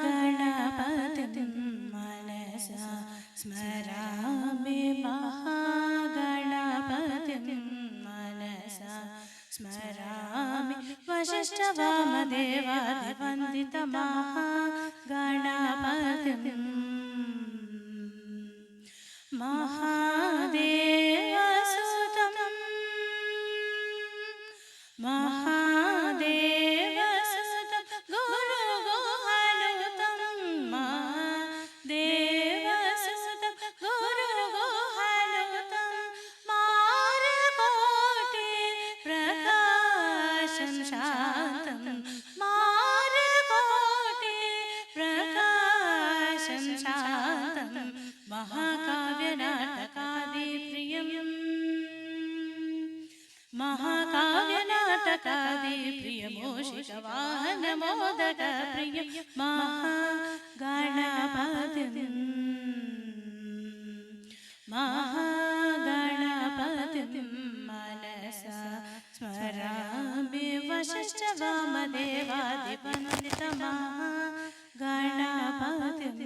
महागणपतिं मनसा स्मरामि महागणपतिं मनसा स्मरामि वसिष्ठवामदेवादिवन्दितमहागणपतिं महादेवसुतं महादेवसुतं गुरुगुहनुतं महादेवसुतं गुरुगुहनुतं मारकोटि प्रकाशं शान्तं मारकोटि प्रकाशं शान्तं महाकाव्यनाटकादिप्रियं महाकाव्यनाटकादिप्रियमूषिकवाहनमोदकप्रियं महागणपतिं महागणपतिं मनसा स्मरामि वसिष्ठवामदेवादिवन्दितमहागणपतिम्